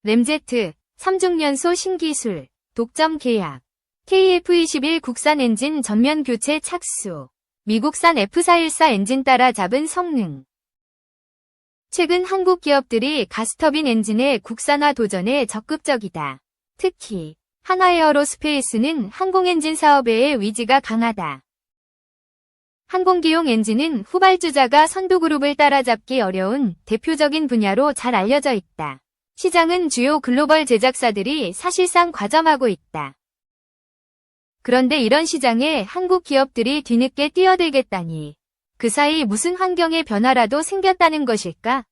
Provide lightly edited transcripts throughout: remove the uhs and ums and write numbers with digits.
램제트, 3중연소 신기술, 독점 계약. KF-21 국산 엔진 전면 교체 착수. 미국산 F414 엔진 따라잡은 성능. 최근 한국 기업들이 가스터빈 엔진의 국산화 도전에 적극적이다. 특히 한화에어로스페이스는 항공엔진 사업에 의지가 강하다. 항공기용 엔진은 후발주자가 선두그룹을 따라잡기 어려운 대표적인 분야로 잘 알려져 있다. 시장은 주요 글로벌 제작사들이 사실상 과점하고 있다. 그런데 이런 시장에 한국 기업들이 뒤늦게 뛰어들겠다니 그 사이 무슨 환경의 변화라도 생겼다는 것일까?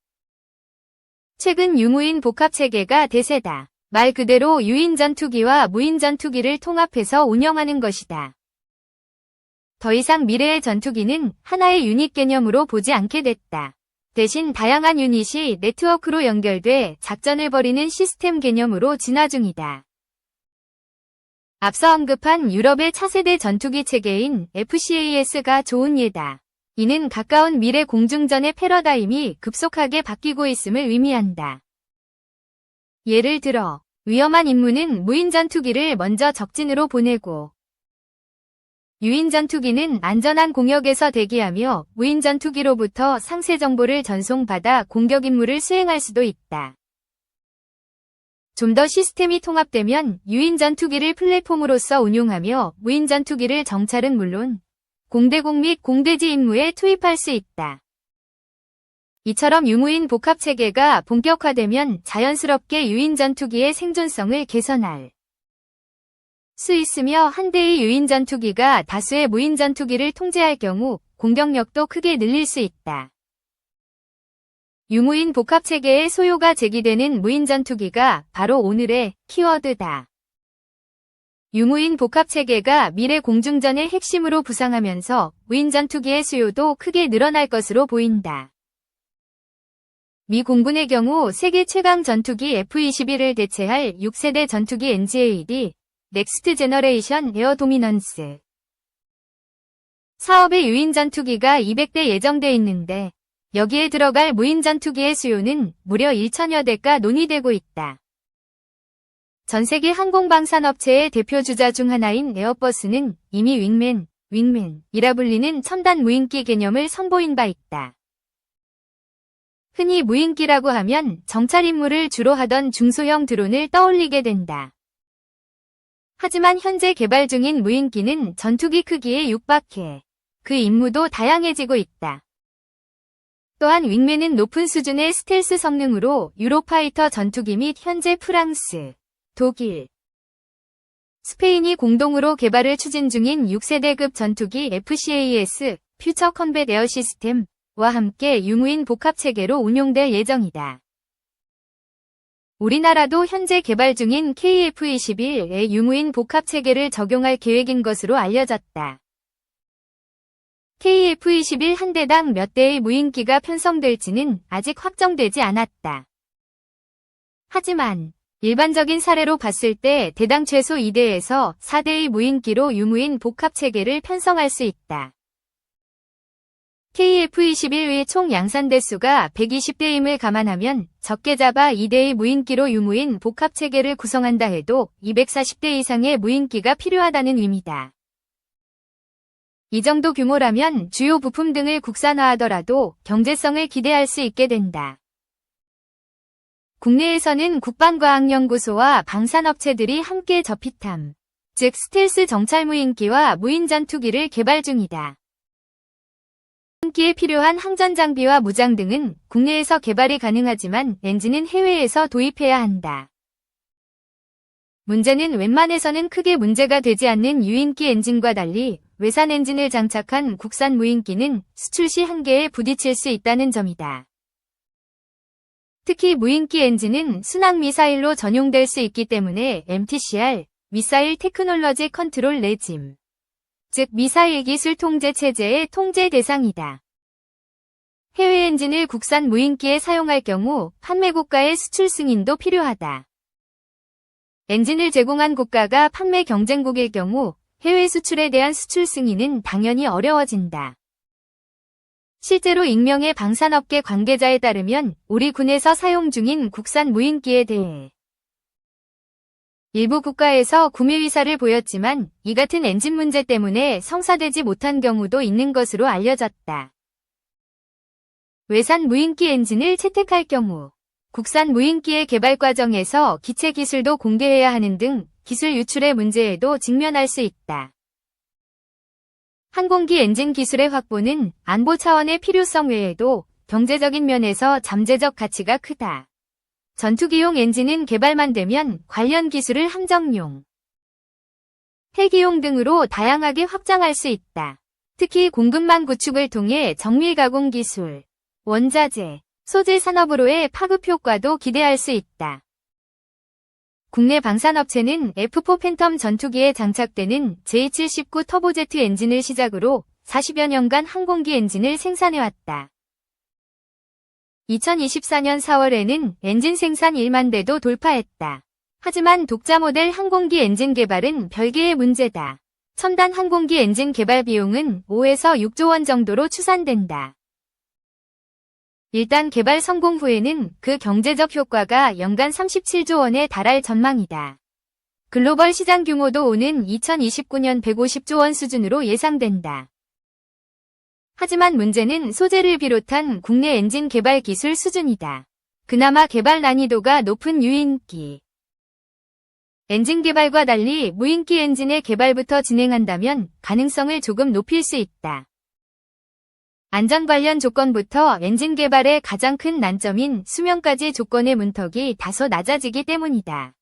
최근 유무인 복합체계가 대세다. 말 그대로 유인 전투기와 무인 전투기를 통합해서 운영하는 것이다. 더 이상 미래의 전투기는 하나의 유닛 개념으로 보지 않게 됐다. 대신 다양한 유닛이 네트워크로 연결돼 작전을 벌이는 시스템 개념으로 진화 중이다. 앞서 언급한 유럽의 차세대 전투기 체계인 FCAS가 좋은 예다. 이는 가까운 미래 공중전의 패러다임이 급속하게 바뀌고 있음을 의미한다. 예를 들어 위험한 임무는 무인 전투기를 먼저 적진으로 보내고 유인 전투기는 안전한 공역에서 대기하며 무인 전투기로부터 상세 정보를 전송받아 공격 임무를 수행할 수도 있다. 좀 더 시스템이 통합되면 유인 전투기를 플랫폼으로서 운용하며 무인 전투기를 정찰은 물론 공대공 및 공대지 임무에 투입할 수 있다. 이처럼 유무인 복합체계가 본격화되면 자연스럽게 유인 전투기의 생존성을 개선할 수 있으며 한 대의 유인 전투기가 다수의 무인 전투기를 통제할 경우 공격력도 크게 늘릴 수 있다. 유무인 복합체계의 소요가 제기되는 무인 전투기가 바로 오늘의 키워드다. 유무인 복합체계가 미래 공중전의 핵심으로 부상하면서 무인 전투기의 수요도 크게 늘어날 것으로 보인다. 미 공군의 경우 세계 최강 전투기 F-21을 대체할 6세대 전투기 NGAD 넥스트 제너레이션 에어 도미넌스 사업의 유인 전투기가 200대 예정돼 있는데 여기에 들어갈 무인 전투기의 수요는 무려 1천여 대가 논의되고 있다. 전 세계 항공방산업체의 대표 주자 중 하나인 에어버스는 이미 윙맨이라 불리는 첨단 무인기 개념을 선보인 바 있다. 흔히 무인기라고 하면 정찰 임무를 주로 하던 중소형 드론을 떠올리게 된다. 하지만 현재 개발 중인 무인기는 전투기 크기에 육박해 그 임무도 다양해지고 있다. 또한 윙맨은 높은 수준의 스텔스 성능으로 유로파이터 전투기 및 현재 프랑스, 독일, 스페인이 공동으로 개발을 추진 중인 6세대급 전투기 FCAS 퓨처 컨벳 에어 시스템과 함께 유무인 복합체계로 운용될 예정이다. 우리나라도 현재 개발 중인 KF-21의 유무인 복합체계를 적용할 계획인 것으로 알려졌다. KF-21 한 대당 몇 대의 무인기가 편성될지는 아직 확정되지 않았다. 하지만 일반적인 사례로 봤을 때 대당 최소 2대에서 4대의 무인기로 유무인 복합체계를 편성할 수 있다. KF-21의 총 양산 대수가 120대임을 감안하면 적게 잡아 2대의 무인기로 유무인 복합체계를 구성한다 해도 240대 이상의 무인기가 필요하다는 의미다. 이 정도 규모라면 주요 부품 등을 국산화하더라도 경제성을 기대할 수 있게 된다. 국내에서는 국방과학연구소와 방산업체들이 함께 저피탐, 즉 스텔스 정찰 무인기와 무인 전투기를 개발 중이다. 무인기에 필요한 항전 장비와 무장 등은 국내에서 개발이 가능하지만 엔진은 해외에서 도입해야 한다. 문제는 웬만해서는 크게 문제가 되지 않는 유인기 엔진과 달리 외산 엔진을 장착한 국산 무인기는 수출 시 한계에 부딪힐 수 있다는 점이다. 특히 무인기 엔진은 순항 미사일로 전용될 수 있기 때문에 MTCR, 미사일 테크놀로지 컨트롤 레짐, 즉 미사일 기술 통제 체제의 통제 대상이다. 해외 엔진을 국산 무인기에 사용할 경우 판매국가의 수출 승인도 필요하다. 엔진을 제공한 국가가 판매 경쟁국일 경우 해외 수출에 대한 수출 승인은 당연히 어려워진다. 실제로 익명의 방산업계 관계자에 따르면 우리 군에서 사용 중인 국산 무인기에 대해 일부 국가에서 구매 의사를 보였지만 이 같은 엔진 문제 때문에 성사되지 못한 경우도 있는 것으로 알려졌다. 외산 무인기 엔진을 채택할 경우 국산 무인기의 개발 과정에서 기체 기술도 공개해야 하는 등 기술 유출의 문제에도 직면할 수 있다. 항공기 엔진 기술의 확보는 안보 차원의 필요성 외에도 경제적인 면에서 잠재적 가치가 크다. 전투기용 엔진은 개발만 되면 관련 기술을 함정용, 헬기용 등으로 다양하게 확장할 수 있다. 특히 공급망 구축을 통해 정밀 가공 기술, 원자재, 소재 산업으로의 파급 효과도 기대할 수 있다. 국내 방산업체는 F4 팬텀 전투기에 장착되는 J79 터보제트 엔진을 시작으로 40여 년간 항공기 엔진을 생산해왔다. 2024년 4월에는 엔진 생산 1만 대도 돌파했다. 하지만 독자 모델 항공기 엔진 개발은 별개의 문제다. 첨단 항공기 엔진 개발 비용은 5에서 6조 원 정도로 추산된다. 일단 개발 성공 후에는 그 경제적 효과가 연간 37조 원에 달할 전망이다. 글로벌 시장 규모도 오는 2029년 150조 원 수준으로 예상된다. 하지만 문제는 소재를 비롯한 국내 엔진 개발 기술 수준이다. 그나마 개발 난이도가 높은 유인기 엔진 개발과 달리 무인기 엔진의 개발부터 진행한다면 가능성을 조금 높일 수 있다. 안전 관련 조건부터 엔진 개발의 가장 큰 난점인 수명까지 조건의 문턱이 다소 낮아지기 때문이다.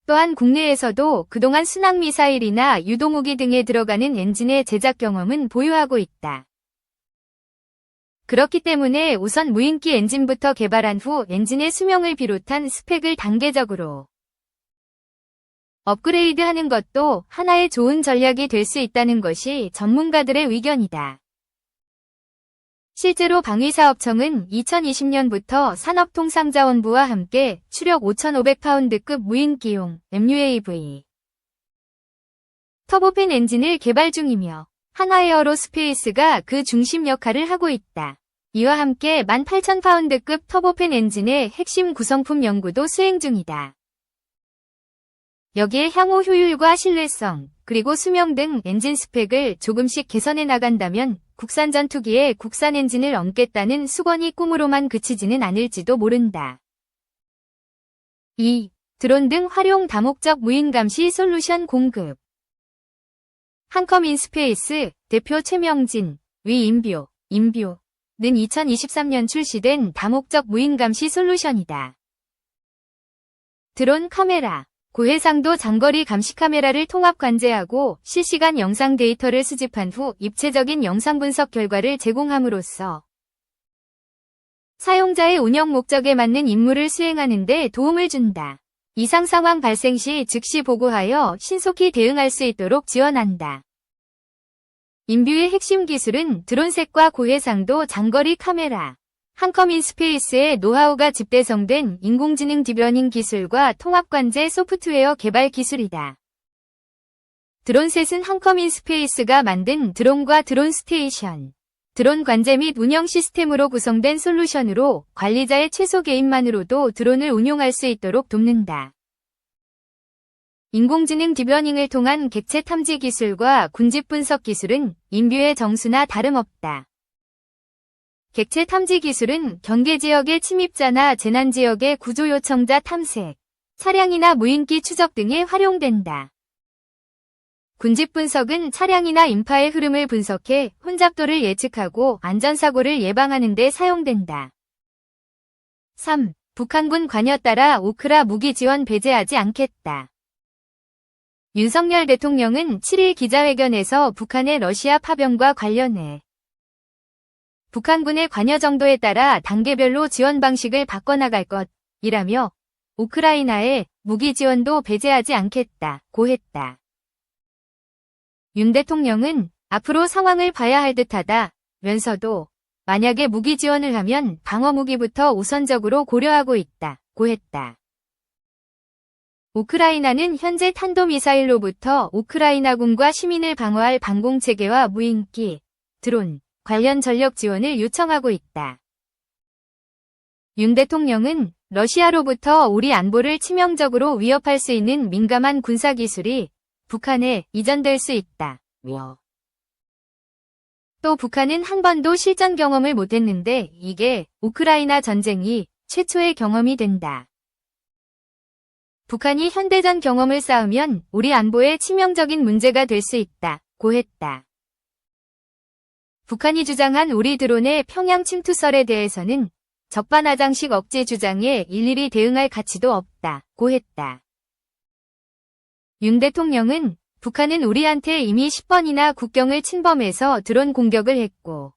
또한 국내에서도 그동안 순항미사일이나 유도무기 등에 들어가는 엔진의 제작 경험은 보유하고 있다. 그렇기 때문에 우선 무인기 엔진부터 개발한 후 엔진의 수명을 비롯한 스펙을 단계적으로 업그레이드하는 것도 하나의 좋은 전략이 될 수 있다는 것이 전문가들의 의견이다. 실제로 방위사업청은 2020년부터 산업통상자원부와 함께 추력 5,500파운드급 무인기용 MUAV 터보팬 엔진을 개발 중이며 한화에어로스페이스가 그 중심 역할을 하고 있다. 이와 함께 18,000파운드급 터보팬 엔진의 핵심 구성품 연구도 수행 중이다. 여기에 향후 효율과 신뢰성, 그리고 수명 등 엔진 스펙을 조금씩 개선해 나간다면 국산 전투기에 국산 엔진을 얹겠다는 수건이 꿈으로만 그치지는 않을지도 모른다. 2. 드론 등 활용 다목적 무인 감시 솔루션 공급. 한컴인스페이스 대표 최명진, 위 임뷰는 2023년 출시된 다목적 무인 감시 솔루션이다. 드론 카메라, 고해상도 장거리 감시 카메라를 통합 관제하고 실시간 영상 데이터를 수집한 후 입체적인 영상 분석 결과를 제공함으로써 사용자의 운영 목적에 맞는 임무를 수행하는 데 도움을 준다. 이상 상황 발생 시 즉시 보고하여 신속히 대응할 수 있도록 지원한다. 인뷰의 핵심 기술은 드론색과 고해상도 장거리 카메라, 한컴인스페이스의 노하우가 집대성된 인공지능 딥러닝 기술과 통합관제 소프트웨어 개발 기술이다. 드론셋은 한컴인스페이스가 만든 드론과 드론 스테이션, 드론 관제 및 운영 시스템으로 구성된 솔루션으로 관리자의 최소 개인만으로도 드론을 운용할 수 있도록 돕는다. 인공지능 딥러닝을 통한 객체 탐지 기술과 군집 분석 기술은 인뷰의 정수나 다름없다. 객체 탐지 기술은 경계 지역의 침입자나 재난 지역의 구조 요청자 탐색, 차량이나 무인기 추적 등에 활용된다. 군집 분석은 차량이나 인파의 흐름을 분석해 혼잡도를 예측하고 안전사고를 예방하는 데 사용된다. 3. 북한군 관여 따라 오크라 무기 지원 배제하지 않겠다. 윤석열 대통령은 7일 기자회견에서 북한의 러시아 파병과 관련해 북한군의 관여 정도에 따라 단계별로 지원 방식을 바꿔나갈 것이라며 우크라이나에 무기 지원도 배제하지 않겠다 고했다. 윤 대통령은 앞으로 상황을 봐야 할 듯하다면서도 만약에 무기 지원을 하면 방어 무기부터 우선적으로 고려하고 있다 고했다. 우크라이나는 현재 탄도미사일로부터 우크라이나군과 시민을 방어할 방공체계와 무인기, 드론, 관련 전력 지원을 요청하고 있다. 윤 대통령은 러시아로부터 우리 안보를 치명적으로 위협할 수 있는 민감한 군사기술이 북한에 이전될 수 있다. 또 북한은 한 번도 실전 경험을 못했는데 이게 우크라이나 전쟁이 최초의 경험이 된다. 북한이 현대전 경험을 쌓으면 우리 안보에 치명적인 문제가 될 수 있다. 고 했다. 북한이 주장한 우리 드론의 평양 침투설에 대해서는 적반하장식 억제 주장에 일일이 대응할 가치도 없다. 고 했다. 윤 대통령은 북한은 우리한테 이미 10번이나 국경을 침범해서 드론 공격을 했고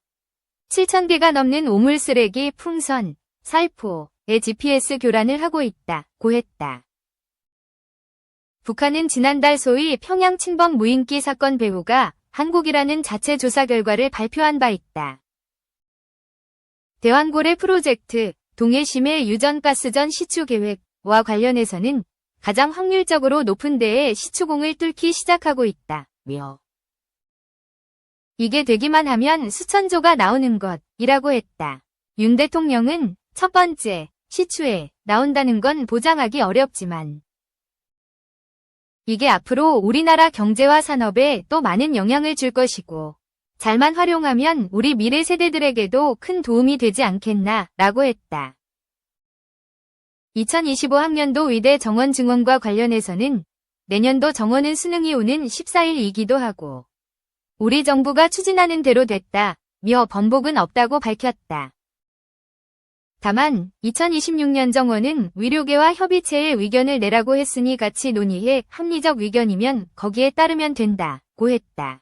7,000개가 넘는 오물 쓰레기, 풍선, 살포의 GPS 교란을 하고 있다. 고 했다. 북한은 지난달 소위 평양 침범 무인기 사건 배후가 한국이라는 자체 조사 결과를 발표한 바 있다. 대왕고래 프로젝트, 동해심해 유전가스전 시추 계획과 관련해서는 가장 확률적으로 높은 데에 시추공을 뚫기 시작하고 있다. 이게 되기만 하면 수천조가 나오는 것이라고 했다. 윤 대통령은 첫 번째, 시추에 나온다는 건 보장하기 어렵지만 이게 앞으로 우리나라 경제와 산업에 또 많은 영향을 줄 것이고 잘만 활용하면 우리 미래 세대들에게도 큰 도움이 되지 않겠나 라고 했다. 2025학년도 의대 정원 증원과 관련해서는 내년도 정원은 수능이 오는 14일이기도 하고 우리 정부가 추진하는 대로 됐다며 번복은 없다고 밝혔다. 다만 2026년 정원은 의료계와 협의체에 의견을 내라고 했으니 같이 논의해 합리적 의견이면 거기에 따르면 된다고 했다.